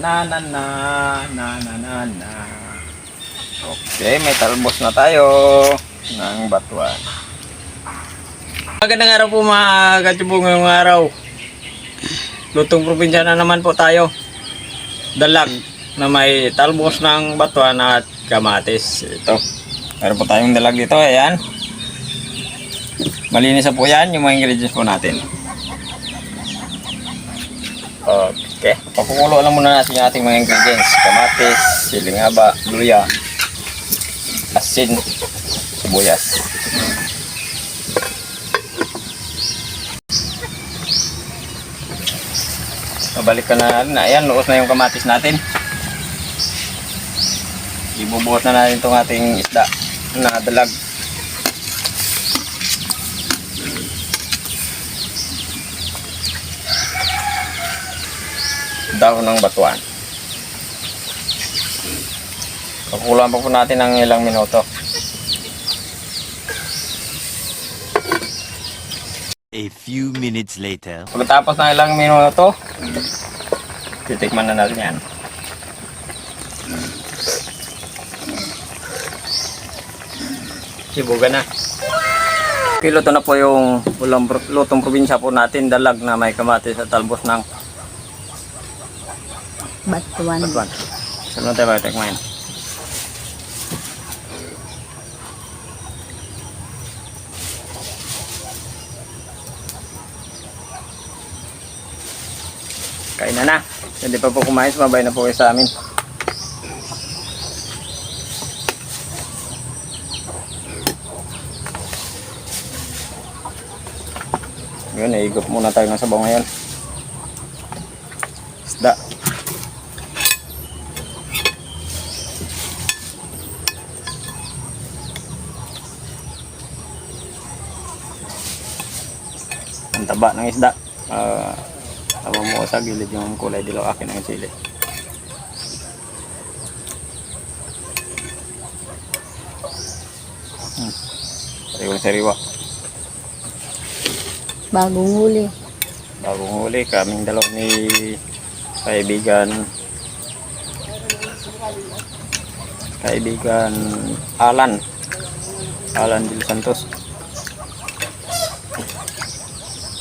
na na na na na na na. Okay, may talbos na tayo ng batuan. Magandang araw po mga katubong, ngayong araw. Lutong probinsya na naman po tayo. Dalag na may talbos ng batuan at kamatis. Ito. Meron po tayong dalag dito. Ayan. Malinis na po yan yung mga ingredients po natin. Okay. Pakukulo lang muna natin yung ating mga ingredients. Kamatis, siling haba, luya, asin, sibuyas. Mabalik ka na rin. Ayan, luos na yung kamatis natin. Ibubuhos na natin itong ating isda na dalag. Dahon ng batuan. Pakukulaan pa po natin ng ilang minuto. A few minutes later. Pagkatapos ng ilang minuto, titikman na natin yan. Sibugan na. Piloto na po yung lutong probinsya po natin, dalag na may kamatis at talbos ng batuan. Sunod tayo ba tikman? Kain na na. Hindi pa po kumain, sumabay na po kayo sa amin. Yun, naigop muna tayo ng sabaw ngayon. Isda. Ang taba ng isda. Tama mo sa gilid yung kulay dilaw, akin ang sili. Sariwang sariwa. Bagong huli. Bagong huli, kaming dalaw ni kaibigan Alan Del Santos.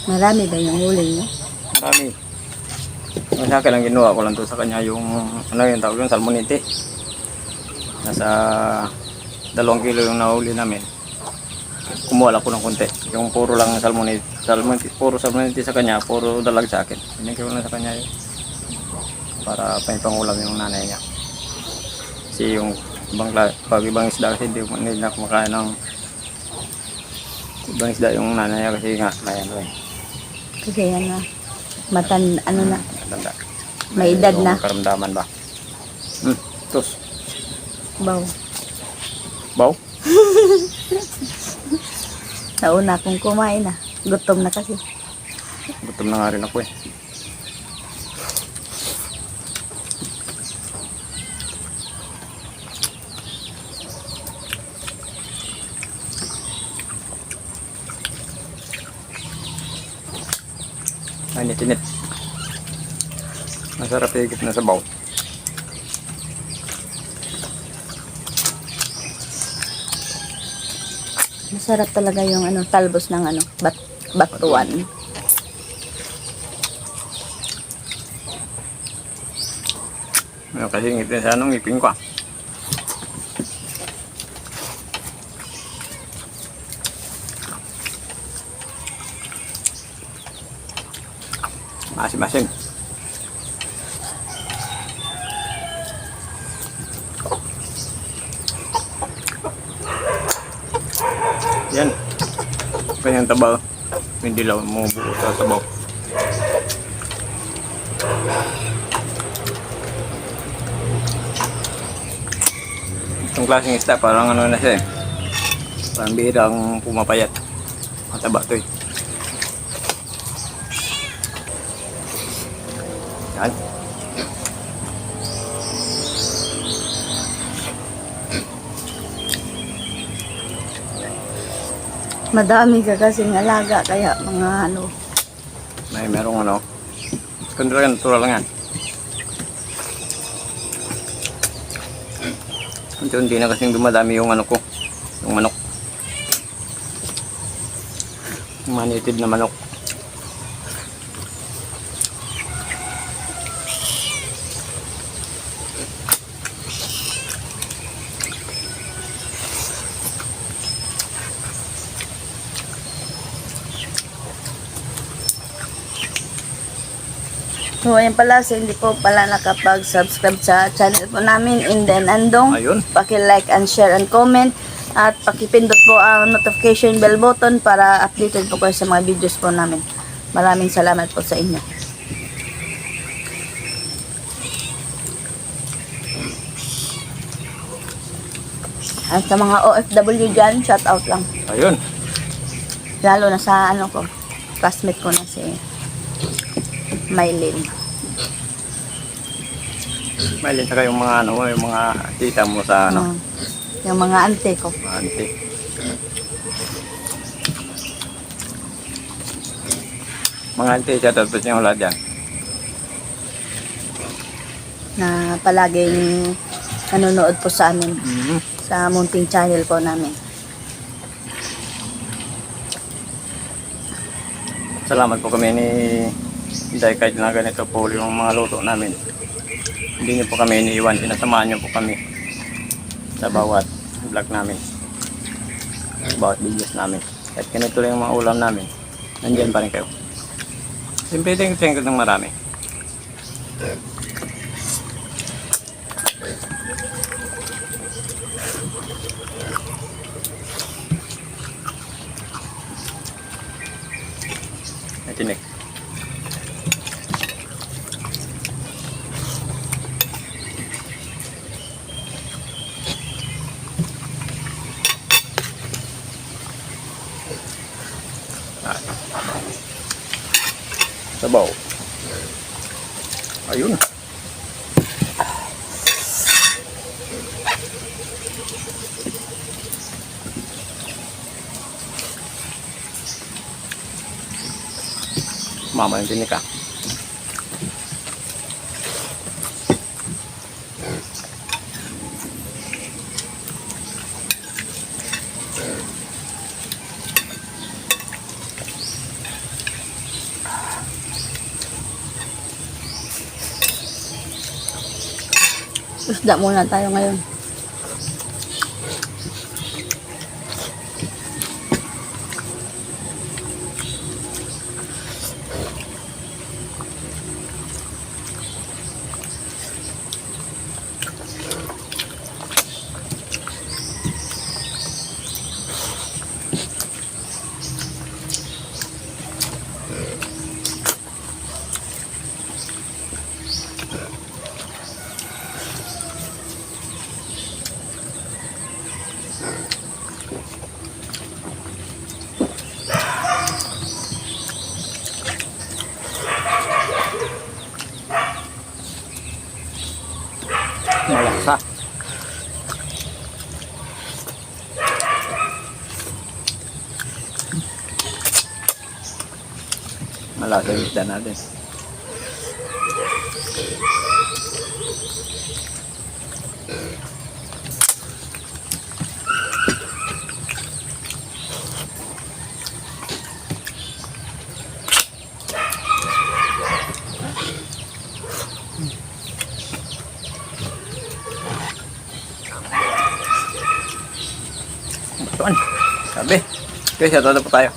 Marami ba yung huli niya? Marami. Ang sa akin lang ginawa ko lang to sa kanya yung ano yung tawag yung salmonite. Nasa 2 kilo yung nahuli namin. Kumuha lang ko ng konti. Yung puro lang salmonite, puro salmonite sa kanya, puro dalag sa akin. Binigay ko lang sa kanya yun. Para pangulam yung nanay niya. Kasi yung ibang isda kasi hindi na kumakain ng ibang isda yung nanay niya kasi nga kaya na rin. Kasi yan na. Ano na. Matanda. May edad na. Karamdaman ba? Tos. Baw. Baw? Nauna akong kumain na. Gutom na kasi. Gutom na nga rin ako eh. Ay, init. Masarap higit na sabaw. Masarap talaga yung talbos ng batuan. Kasi ngit na sa ngipin ko. Masim-masim. Yan. Kanyang taba. Hindi lang mo buo sa sabaw. Itong klaseng isda parang ano na siya eh. Parang bihirang pumapayat. Mataba to eh. Yan. Madami ka kasing alaga, kaya mga merong natural lang yan. Unti-unti na kasing dumadami yung ano ko, yung manok. Yung manitid na manok. So, ayan pala, so hindi po pala nakapag-subscribe sa channel po namin, Inden Andong. Ayun. Paki-like and share and comment. At pakipindot po ang notification bell button para updated po kayo sa mga videos po namin. Maraming salamat po sa inyo. At sa mga OFW dyan, shout out lang. Ayun. Lalo na sa ano ko, classmate ko na si Mylene. Mailin saka yung mga ano, yung mga tita mo sa ano, Yung mga ante ko. auntie. Mga auntie, shout out po sa inyo lahat dyan. Na palaging nanonood po sa amin sa munting channel po namin. Salamat po kami ni dahil kahit na ganito po yung mga luto namin. Hindi niyo po kami iniiwan, sinasamahan niyo po kami sa bawat vlog namin, sa bawat videos namin. Kahit ganito lang yung mga ulam namin, nandiyan pa rin kayo. Siyempre, thank you ng marami. Tinik. Sabaw. Ayun. Mama yung tinik ah. Isda muna tayo ngayon. Malasa. Malasa yung isda natin. Tuan, sabi. Okay, siya todo po tayo.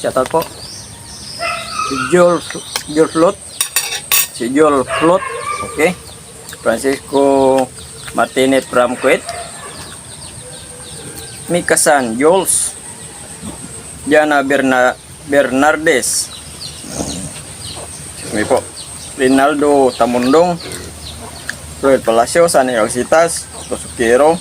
Shoutout po. Si Joel Flot. Si Joel Flot. Okay. Francisco Martinez from Kuwait. Mikasan Jules. Diana Bernardes. May po. Rinaldo Tamundong. Roel Palacio, Sani Alcitas, Tosukiro,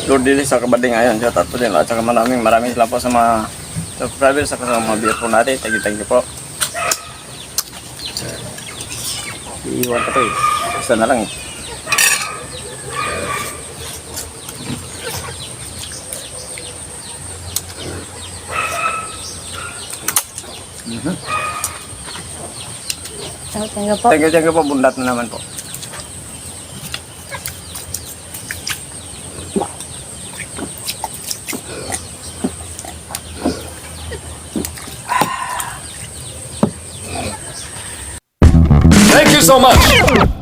Lourdes sa Kabading. Ayan, shoutout po din. At saka maraming salamat po sa mga subscribers sa mga beer po natin. Thank you po. Iiwan pa ito eh. Isa na lang eh. Thank you po. Thank you po. Bundat na naman po. Thank you so much.